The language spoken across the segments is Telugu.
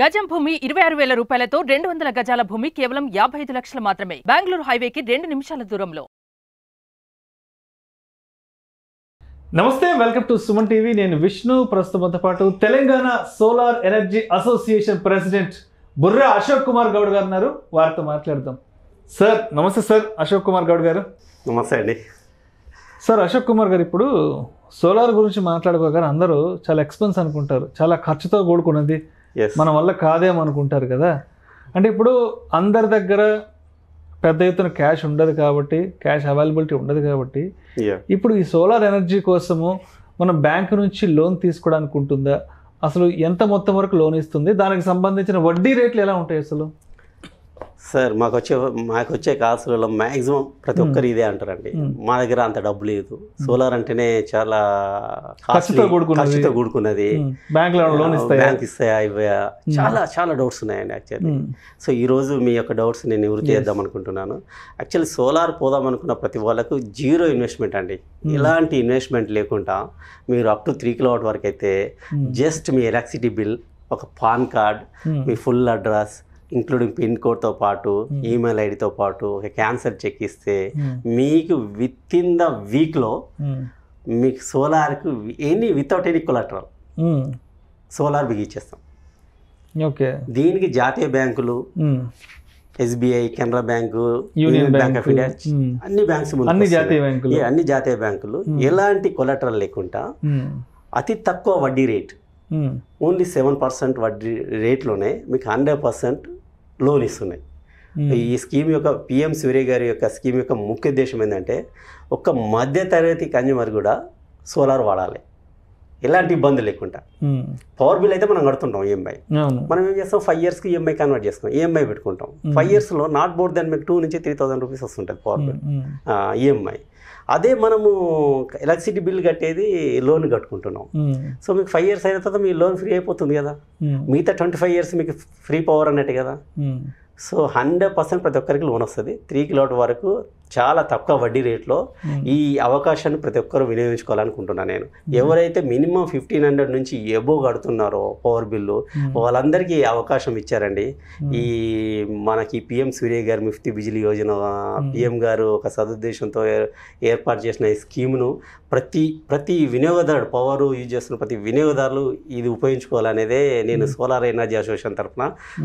గజం భూమి 26,000 రూపాయలతో 200 గజాల భూమి కేవలం 55 లక్షలు మాత్రమే. బెంగళూరు హైవేకి 2 నిమిషాల దూరంలో. నమస్తే, వెల్కమ్ టు సుమన్ టీవీ. నేను విష్ణు. ప్రస్తుతంతో పాటు Telangana solar energy association president Burra Ashok Kumar Goud గారు ఉన్నారు. వారితో మాట్లాడదాం. సార్ నమస్తే. సార్ అశోక్ కుమార్ గౌడ్ గారు నమస్తే అండి. సార్ అశోక్ కుమార్ గారు, ఇప్పుడు సోలార్ గురించి మాట్లాడుకోగానే అందరూ చాలా ఎక్స్పెన్స్ అనుకుంటారు, చాలా ఖర్చుతో కూడుకున్నది, మన వల్ల కాదేమనుకుంటారు కదా. అంటే ఇప్పుడు అందరి దగ్గర పెద్ద ఎత్తున క్యాష్ ఉండదు కాబట్టి, క్యాష్ అవైలబిలిటీ ఉండదు కాబట్టి, ఇప్పుడు ఈ సోలార్ ఎనర్జీ కోసము మనం బ్యాంకు నుంచి లోన్ తీసుకోవడానికి ఉంటుందా? అసలు ఎంత మొత్తం వరకు లోన్ ఇస్తుంది? దానికి సంబంధించిన వడ్డీ రేట్లు ఎలా ఉంటాయి అసలు? సార్ మాకు వచ్చే కాసులలో మ్యాక్సిమం ప్రతి ఒక్కరు ఇదే అంటారండి. మా దగ్గర అంత డబ్బు లేదు, సోలార్ అంటేనే చాలా ఖర్చుతో కూడుకున్నది, బ్యాంక్ ఇస్తాయా ఇవ్వయా, చాలా చాలా డౌట్స్ ఉన్నాయండి యాక్చువల్లీ. సో ఈరోజు మీ యొక్క డౌట్స్ నేను నివృత్తి చేద్దాం అనుకుంటున్నాను. యాక్చువల్లీ సోలార్ పోదాం అనుకున్న ప్రతి వాళ్ళకు జీరో ఇన్వెస్ట్మెంట్ అండి. ఎలాంటి ఇన్వెస్ట్మెంట్ లేకుండా మీరు అప్ టు 3 కిలోవాట్ వరకు అయితే జస్ట్ మీ ఎలక్ట్రిసిటీ బిల్, ఒక పాన్ కార్డ్, మీ ఫుల్ అడ్రస్ ఇంక్లూడింగ్ పిన్ కోడ్తో పాటు ఈమెయిల్ ఐడితో పాటు ఒక క్యాన్సర్ చెక్ ఇస్తే మీకు విత్ ఇన్ ద వీక్లో మీకు సోలార్కు వితౌట్ ఎనీ కొలాటరల్ సోలార్ బిగిచ్చేస్తాం. ఓకే. దీనికి జాతీయ బ్యాంకులు, SBI, Canara bank, union bank of India, అన్ని బ్యాంక్స్, అన్ని జాతీయ బ్యాంకులు ఎలాంటి కొలాటరల్ లేకుండా అతి తక్కువ వడ్డీ రేట్, ఓన్లీ 7% వడ్డీ రేట్లోనే మీకు 100% లోన్ ఇస్తున్నాయి. ఈ స్కీమ్ యొక్క పిఎం సూర్య గారి యొక్క స్కీమ్ యొక్క ముఖ్య ఉద్దేశం ఏంటంటే ఒక మధ్యతరగతి కన్జ్యూమర్ కూడా సోలార్ వాడాలి, ఎలాంటి ఇబ్బంది లేకుండా. పవర్ బిల్ అయితే మనం కడుతుంటాం ఈఎంఐ, మనం ఏం చేస్తాం 5 yearsకి ఈఎంఐ కన్వర్ట్ చేసుకుంటాం, ఈఎంఐ పెట్టుకుంటాం. 5 yearsలో నాట్ మోర్ దెన్ మీకు 2 నుంచి 3,000 రూపీస్ వస్తుంటుంది పవర్ బిల్ ఈఎంఐ. అదే మనము ఎలక్ట్రిసిటీ బిల్ కట్టేది లోన్ కట్టుకుంటున్నాం. సో మీకు 5 years అయిన తర్వాత మీ లోన్ ఫ్రీ అయిపోతుంది కదా, మిగతా 25 years మీకు ఫ్రీ పవర్ అన్నట్టు కదా. సో 100% ప్రతి ఒక్కరికి లోన్ వస్తుంది. 3 కిలోవాట్ వరకు చాలా తక్కువ వడ్డీ రేట్లో ఈ అవకాశాన్ని ప్రతి ఒక్కరు వినియోగించుకోవాలనుకుంటున్నాను నేను. ఎవరైతే మినిమం 1,500 నుంచి ఎబో కడుతున్నారో పవర్ బిల్లు, వాళ్ళందరికీ అవకాశం ఇచ్చారండి. ఈ మనకి పిఎం సూర్య గారు ముఫ్తీ బిజిలీ యోజన, పిఎం గారు ఒక సదుద్దేశంతో ఏర్పాటు చేసిన ఈ స్కీమ్ను ప్రతి వినియోగదారుడు, పవర్ యూజ్ చేస్తున్న ప్రతి వినియోగదారులు ఇది ఉపయోగించుకోవాలనేదే నేను సోలార్ ఎనర్జీ అసోసియేషన్ తరఫున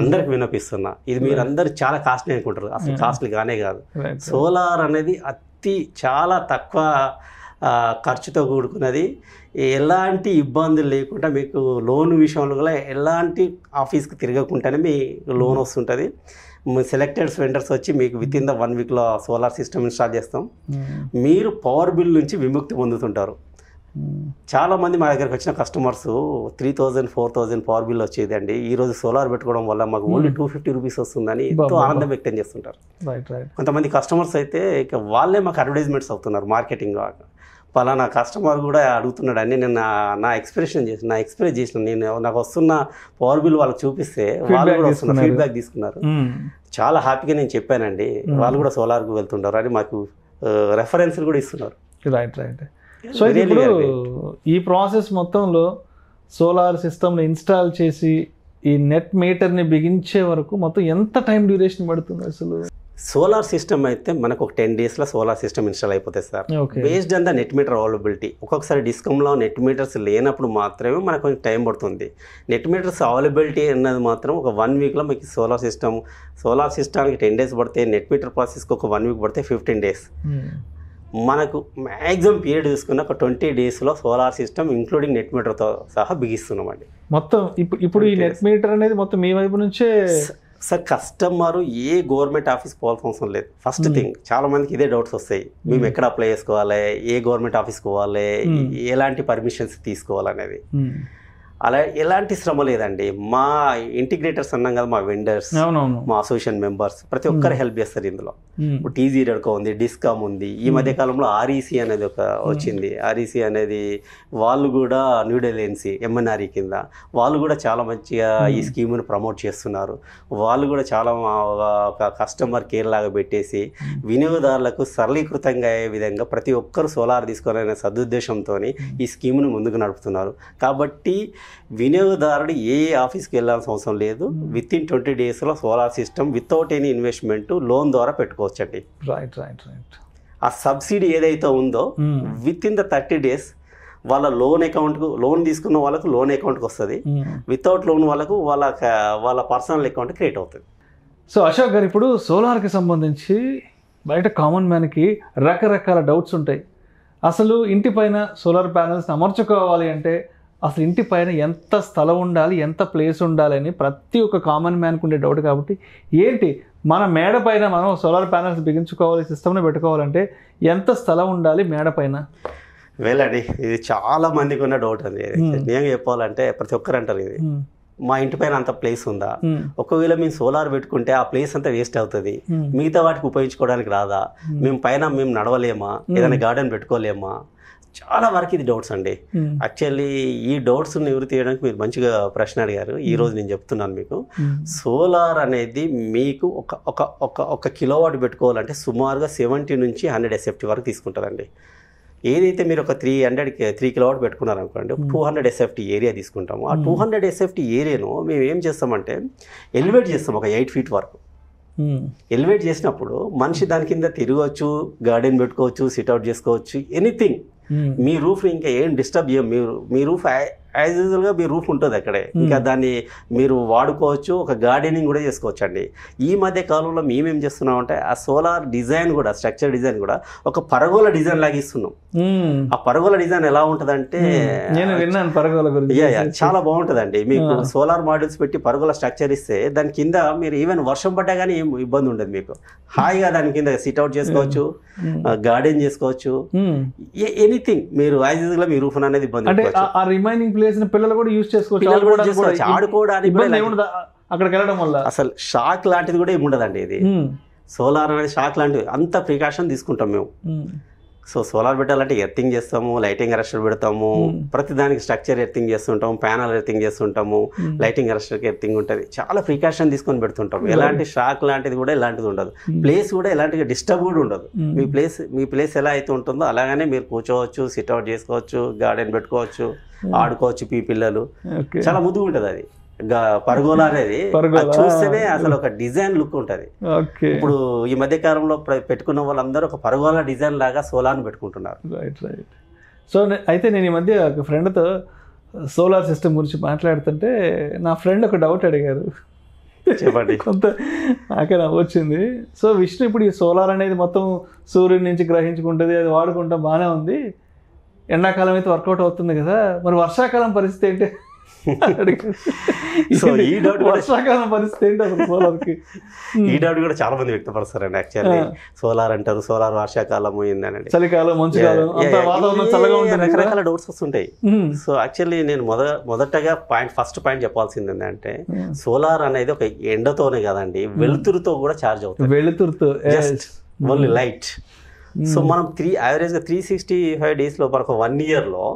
అందరికి విన్నపిస్తున్నా. ఇది మీరందరూ చాలా కాస్ట్లీ అనుకుంటారు, అసలు కాస్ట్లీ కానే కాదు. సోలార్ అనేది చాలా తక్కువ ఖర్చుతో కూడుకున్నది, ఎలాంటి ఇబ్బందులు లేకుండా మీకు లోన్ విషయంలో కూడా ఎలాంటి ఆఫీస్కి తిరగకుండానే మీ లోన్ వస్తుంటుంది. సెలెక్టెడ్ వెండర్స్ వచ్చి మీకు విత్ ఇన్ ద 1 weekలో సోలార్ సిస్టమ్ ఇన్స్టాల్ చేస్తాం. మీరు పవర్ బిల్ నుంచి విముక్తి పొందుతుంటారు. చాలామంది మా దగ్గరకు వచ్చిన కస్టమర్స్ 3,000, 4,000 పవర్ బిల్ వచ్చేదండి. ఈరోజు సోలార్ పెట్టుకోవడం వల్ల మాకు ఓన్లీ 250 రూపీస్ వస్తుందని ఎంతో ఆనందం వ్యక్తం చేస్తుంటారు. కొంతమంది కస్టమర్స్ అయితే ఇక వాళ్ళే మాకు అడ్వర్టైజ్మెంట్స్ అవుతున్నారు మార్కెటింగ్. పలానా కస్టమర్ కూడా అడుగుతున్నాడు అని నేను నా ఎక్స్ప్రెస్ చేసిన నేను నాకు వస్తున్న పవర్ బిల్ వాళ్ళకి చూపిస్తే వాళ్ళు కూడా వస్తున్న ఫీడ్బ్యాక్ తీసుకున్నారు. చాలా హ్యాపీగా నేను చెప్పానండి, వాళ్ళు కూడా సోలార్కు వెళ్తుంటారు అని మాకు రెఫరెన్స్లు కూడా ఇస్తున్నారు. రైట్. సో ఇప్పుడు ఈ ప్రాసెస్ మొత్తంలో సోలార్ సిస్టమ్ని ఇన్స్టాల్ చేసి ఈ నెట్ మీటర్ని బిగించే వరకు మొత్తం ఎంత టైం డ్యూరేషన్ పడుతుంది అసలు? సోలార్ సిస్టమ్ అయితే మనకు ఒక 10 daysలో సోలార్ సిస్టమ్ ఇన్స్టాల్ అయిపోతుంది sir, based on the net meter availability. ఒక్కొక్కసారి డిస్కంలో నెట్ మీటర్స్ లేనప్పుడు మాత్రమే మనకు కొంచెం టైం పడుతుంది. నెట్ మీటర్స్ అవైలబిలిటీ అన్నది మాత్రం ఒక 1 weekలో మీకు సోలార్ సిస్టమ్కి 10 days పడితే, నెట్ మీటర్ ప్రాసెస్కి ఒక 1 week పడితే 15 days. మనకు మ్యాక్సిమం పీరియడ్ తీసుకున్న ఒక 20 daysలో సోలార్ సిస్టమ్ ఇంక్లూడింగ్ నెట్ మీటర్తో సహా బిగిస్తున్నామండి మొత్తం. ఇప్పుడు ఈ నెట్ మీటర్ అనేది మొత్తం మీ వైపు నుంచే సార్. కస్టమరు ఏ గవర్నమెంట్ ఆఫీస్ పోవాల్సిన అవసరం లేదు. ఫస్ట్ థింగ్, చాలా మందికి ఇదే డౌట్స్ వస్తాయి, మేము ఎక్కడ అప్లై చేసుకోవాలి, ఏ గవర్నమెంట్ ఆఫీస్కి పోవాలి, ఎలాంటి పర్మిషన్స్ తీసుకోవాలనేది. అలా ఎలాంటి శ్రమ లేదండి. మా ఇంటిగ్రేటర్స్ అన్నాం కదా, మా వెండర్స్, మా అసోసియేషన్ మెంబర్స్ ప్రతి ఒక్కరు హెల్ప్ చేస్తారు ఇందులో. ఇప్పుడు టీజీ రెడ్కో ఉంది, డిస్కామ్ ఉంది, ఈ మధ్య కాలంలో ఆర్ఈసీ అనేది ఒక వచ్చింది. ఆర్ఈసీ అనేది వాళ్ళు కూడా న్యూఢిల్లీ ఎంఎన్ఆర్ఈ కింద వాళ్ళు కూడా చాలా మంచిగా ఈ స్కీమ్ను ప్రమోట్ చేస్తున్నారు. వాళ్ళు కూడా చాలా ఒక కస్టమర్ కేర్ లాగా పెట్టేసి వినియోగదారులకు సరళీకృతంగా అయ్యే విధంగా ప్రతి ఒక్కరు సోలార్ తీసుకోవాలనే సదుద్దేశంతో ఈ స్కీమ్ను ముందుకు నడుపుతున్నారు. కాబట్టి వినియోగదారుడు ఏ ఆఫీస్కి వెళ్ళాల్సిన అవసరం లేదు. విత్ ఇన్ 20 daysలో solar system without any investment loan ద్వారా పెట్టుకోవచ్చండి. Right right right. ఆ సబ్సిడీ ఏదైతే ఉందో విత్ ఇన్ ద 30 days వాళ్ళ లోన్ తీసుకున్న వాళ్ళకు లోన్ అకౌంట్కి వస్తుంది. వితౌట్ లోన్ వాళ్ళకు వాళ్ళ పర్సనల్ అకౌంట్ క్రియేట్ అవుతుంది. సో అశోక్ గారు, ఇప్పుడు సోలార్కి సంబంధించి బయట కామన్ మ్యాన్కి రకరకాల డౌట్స్ ఉంటాయి. అసలు ఇంటి పైన సోలార్ ప్యానల్స్ని అమర్చుకోవాలి అంటే అసలు ఇంటి పైన ఎంత స్థలం ఉండాలి, ఎంత ప్లేస్ ఉండాలి అని ప్రతి ఒక్క కామన్ మ్యాన్కి ఉండే డౌట్. కాబట్టి ఏంటి మన మేడ పైన మనం సోలార్ ప్యానల్స్ బిగించుకోవాలి, సిస్టమ్ని పెట్టుకోవాలంటే ఎంత స్థలం ఉండాలి మేడ పైన? వెళ్ళండి, ఇది చాలా మందికి ఉన్న డౌట్ అండి. నేను చెప్పాలంటే ప్రతి ఒక్కరు అంటారు ఇది, మా ఇంటి పైన అంత ప్లేస్ ఉందా, ఒకవేళ మేము సోలార్ పెట్టుకుంటే ఆ ప్లేస్ అంతా వేస్ట్ అవుతుంది, మిగతా వాటికి ఉపయోగించుకోవడానికి రాదా, మేము నడవలేమా, ఏదైనా గార్డెన్ పెట్టుకోలేమా, చాలా వరకు ఇది డౌట్స్ అండి. యాక్చువల్లీ ఈ డౌట్స్ నివృత్తి చేయడానికి మీరు మంచిగా ప్రశ్న అడిగారు. ఈరోజు నేను చెప్తున్నాను మీకు, సోలార్ అనేది మీకు ఒక కిలోవాట్ పెట్టుకోవాలంటే సుమారుగా 70 నుంచి 100 SFT వరకు తీసుకుంటుందండి. ఏదైతే మీరు ఒక 3 కిలోవాట్ పెట్టుకున్నారనుకోండి, 200 SFT ఏరియా తీసుకుంటాము. ఆ 200 SFT ఏరియాను మేము ఏం చేస్తామంటే ఎలివేట్ చేస్తాం ఒక 8 feet వరకు. ఎలివేట్ చేసినప్పుడు మనిషి దాని కింద తిరగవచ్చు, గార్డెన్ పెట్టుకోవచ్చు, సిట్అవుట్ చేసుకోవచ్చు, ఎనీథింగ్. మీ రూఫ్ ఇంకా ఏం డిస్టర్బ్ చేయం. మీ రూఫ్ యాజ్ యూజువల్గా మీ రూఫ్ ఉంటుంది అక్కడే, ఇంకా దాన్ని మీరు వాడుకోవచ్చు, ఒక గార్డెనింగ్ కూడా చేసుకోవచ్చు అండి. ఈ మధ్య కాలంలో మేమేం చేస్తున్నామంటే ఆ సోలార్ డిజైన్ కూడా, స్ట్రక్చర్ డిజైన్ కూడా ఒక పరగోల డిజైన్ లాగా ఇస్తున్నాం. ఆ పరగోల డిజైన్ ఎలా ఉంటుందంటే, నేను విన్నాను పరగోల గురించి, చాలా బాగుంటుందండి. మీకు సోలార్ మాడ్యూల్స్ పెట్టి పరగోల స్ట్రక్చర్ ఇస్తే దాని కింద మీరు ఈవెన్ వర్షం పడ్డా కానీ ఏం ఇబ్బంది ఉండదు. మీకు హాయిగా దాని కింద సిట్అవుట్ చేసుకోవచ్చు, గార్డెన్ చేసుకోవచ్చు, ఎనీథింగ్. మీరు యాజ్ యూజువల్ గా మీ రూఫ్ అనేది ఇబ్బంది పిల్లలు కూడా యూజ్ చేసుకోవచ్చు, ఆడుకోవడానికి అక్కడికి వెళ్ళడం వల్ల అసలు షాక్ లాంటిది కూడా ఏమి ఉండదండి. ఇది సోలార్ అనేది షాక్ లాంటిది, అంత ప్రికాషన్ తీసుకుంటాం మేము. సో సోలార్ పెట్టాలంటే ఎర్తింగ్ చేస్తాము, లైటింగ్ అరెస్టర్ పెడతాము, ప్రతి దానికి స్ట్రక్చర్ ఎర్తింగ్ చేస్తుంటాము, ప్యానల్ ఎర్తింగ్ చేస్తుంటాము, లైటింగ్ అరెస్టర్కి ఎర్తింగ్ ఉంటుంది. చాలా ప్రికాషన్ తీసుకొని పెడుతుంటాము. ఎలాంటి షాక్ లాంటిది కూడా ఎలాంటిది ఉండదు. ప్లేస్ కూడా ఎలాంటి డిస్టర్బ్ కూడా ఉండదు. మీ ప్లేస్ ఎలా అయితే ఉంటుందో అలాగనే మీరు కూర్చోవచ్చు, సిట్అవుట్ చేసుకోవచ్చు, గార్డెన్ పెట్టుకోవచ్చు, ఆడుకోవచ్చు. పిల్లలు చాలా ముద్దుగా ఉంటుంది. అది పరగోలా అనేది చూస్తేనే అసలు ఒక డిజైన్ లుక్ ఉంటుంది. ఇప్పుడు ఈ మధ్య కాలంలో పెట్టుకున్న వాళ్ళందరూ ఒక పరగోలా డిజైన్ లాగా సోలార్ని పెట్టుకుంటున్నారు. Right right. సో అయితే నేను ఈ మధ్య ఒక ఫ్రెండ్తో సోలార్ సిస్టమ్ గురించి మాట్లాడుతుంటే నా ఫ్రెండ్ ఒక డౌట్ అడిగారు, చెప్పండి. కొంత నాకే నవ్వొచ్చింది. సో విష్ణు, ఇప్పుడు ఈ సోలార్ అనేది మొత్తం సూర్యుడి నుంచి గ్రహించుకుంటుంది, అది వాడుకుంటాం, బాగానే ఉంది, ఎండాకాలం అయితే వర్కౌట్ అవుతుంది కదా, మరి వర్షాకాలం పరిస్థితి ఏంటి? సో ఈ డౌట్ వర్షాకాలం పరిస్థితి ఏంటి అసలు సోలార్కి? ఈ డౌట్ కూడా చాలా మంది వ్యక్తపరుస్తారండి. యాక్చువల్లీ సోలార్ అంటారు, సోలార్ వర్షాకాలం అయిందని, చలికాలం, మంచుకాలం, వాతావరణం చల్లగా ఉంటుంది, రకరకాల డౌట్స్ వస్తుంటాయి. సో యాక్చువల్లీ నేను మొదటగా ఫస్ట్ పాయింట్ చెప్పాల్సింది ఏంటంటే, సోలార్ అనేది ఒక ఎండతోనే కదండి, వెలుతురుతో కూడా ఛార్జ్ అవుతుంది. వెలుతురుతో, ఓన్లీ లైట్. సో మనం యావరేజ్గా 365 daysలో మనకు 1 yearలో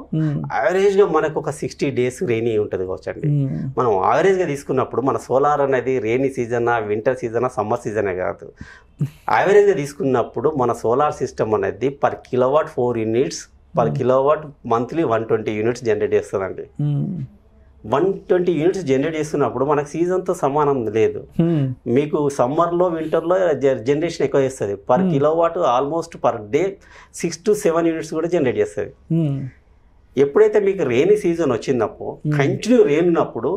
యావరేజ్గా మనకు ఒక 60 days రెయినీ ఉంటుంది కావచ్చండి. మనం యావరేజ్గా తీసుకున్నప్పుడు మన సోలార్ అనేది రెయినీ సీజనా, వింటర్ సీజనా, సమ్మర్ సీజనే కాదు, యావరేజ్గా తీసుకున్నప్పుడు మన సోలార్ సిస్టమ్ అనేది per kilowatt 4 units, per kilowatt monthly 120 units generate చేస్తుందండి. 120 units జనరేట్ చేస్తున్నప్పుడు మనకు సీజన్తో సమానం లేదు. మీకు సమ్మర్లో, వింటర్లో జనరేషన్ ఎక్కువ చేస్తుంది. Per kilowatt almost per day 6 to 7 units కూడా జనరేట్ చేస్తుంది. ఎప్పుడైతే మీకు రెయినీ సీజన్ వచ్చినప్పుడు, కంటిన్యూ రెయిన్ ఉన్నప్పుడు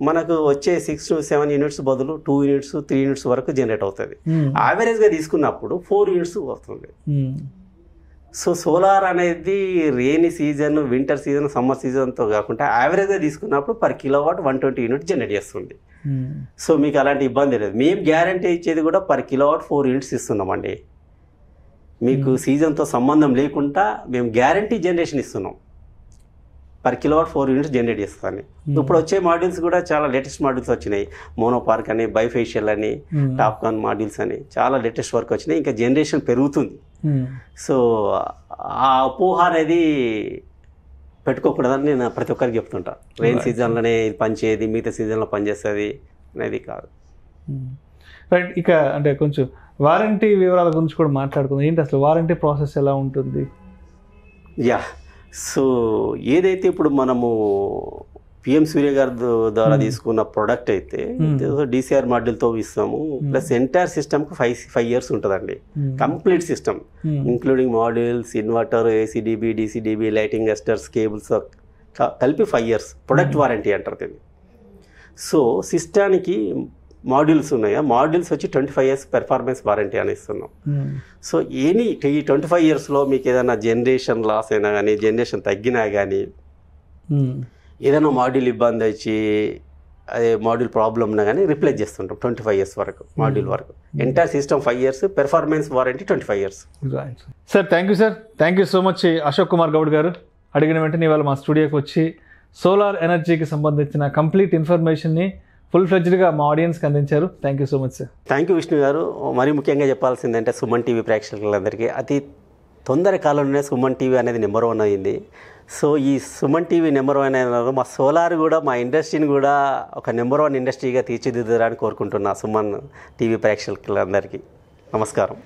మనకు వచ్చే 6 to 7 units బదులు 2 units, 3 units వరకు జనరేట్ అవుతుంది. యావరేజ్గా తీసుకున్నప్పుడు 4 units వస్తుంది. సో సోలార్ అనేది rainy season, winter season, summer సీజన్తో కాకుండా యావరేజ్గా తీసుకున్నప్పుడు పర్ కిలోవాట్ 120 units జనరేట్ చేస్తుంది. సో మీకు అలాంటి ఇబ్బంది లేదు. మేము గ్యారంటీ ఇచ్చేది కూడా పర్ కిలోవాట్ 4 units ఇస్తున్నామండి. మీకు సీజన్తో సంబంధం లేకుండా మేము గ్యారంటీ జనరేషన్ ఇస్తున్నాం. పర్ కిలోవాట్ 4 units జనరేట్ చేస్తాను. ఇప్పుడు వచ్చే మాడ్యూల్స్ కూడా చాలా లేటెస్ట్ మాడ్యూల్స్ వచ్చినాయి. మోనోపార్క్ అని, బైఫేషియల్ అని, టాప్కాన్ మాడ్యూల్స్ అని చాలా లేటెస్ట్ వర్క్ వచ్చినాయి. ఇంకా జనరేషన్ పెరుగుతుంది. సో ఆ అపోహ అనేది పెట్టుకోకూడదని నేను ప్రతి ఒక్కరికి చెప్తుంటా. రెయిన్ సీజన్లోనే ఇది పనిచేయదు, మిగతా సీజన్లో పనిచేస్తుంది అనేది కాదు. రైట్. ఇక అంటే కొంచెం వారంటీ వివరాల గురించి కూడా మాట్లాడుకుందాం. ఏంటి అసలు వారంటీ ప్రాసెస్ ఎలా ఉంటుంది? యా, సో ఏదైతే ఇప్పుడు మనము పిఎం సూర్య గారి ద్వారా తీసుకున్న ప్రోడక్ట్ అయితే డిసిఆర్ మాడ్యూల్తో ఇస్తాము. ప్లస్ ఎంటైర్ సిస్టమ్కి 5 years ఉంటుందండి. Complete system including modules, inverter, ACDB, DCDB, lighting arresters, cables కలిపి 5 years ప్రొడక్ట్ వారంటీ అంటారు దీన్ని. సో సిస్టానికి మాడ్యూల్స్ ఉన్నాయి. ఆ మాడ్యూల్స్ వచ్చి 25 years పెర్ఫార్మెన్స్ వారంటీ అని ఇస్తున్నాం. సో ఈ 25 yearsలో మీకు ఏదైనా జనరేషన్ లాస్ అయినా కానీ, జనరేషన్ తగ్గినా కానీ, ఏదైనా మాడ్యూల్ ఇబ్బంది వచ్చి అదే మాడ్యూల్ ప్రాబ్లమ్ ఉన్నా కానీ రిప్లేస్ చేస్తుంటాం 25 years వరకు, మాడ్యూల్ వరకు. Entire system 5 years, performance warranty 25 years. Sir thank you sir, thank you so much Ashok Kumar Goud గారు. అడిగిన వెంటనే ఇవాళ మా స్టూడియోకి వచ్చి సోలార్ ఎనర్జీకి సంబంధించిన కంప్లీట్ ఇన్ఫర్మేషన్ని ఫుల్ ఫ్లెడ్జ్డ్గా మా ఆడియన్స్కి అందించారు. Thank you so much sir. Thank you Vishnu గారు. మరీ ముఖ్యంగా చెప్పాల్సిందంటే సుమన్ టీవీ ప్రేక్షకులందరికీ అతి తొందర కాలంలోనే సుమన్ టీవీ అనేది నెంబర్ 1 అయింది. సో ఈ సుమన్ టీవీ నెంబర్ 1 అయిన మా సోలార్ కూడా మా ఇండస్ట్రీని కూడా ఒక నెంబర్ 1 ఇండస్ట్రీగా తీర్చిదిద్దడానికి కోరుకుంటున్నా సుమన్ టీవీ ప్రేక్షకులందరికీ. నమస్కారం.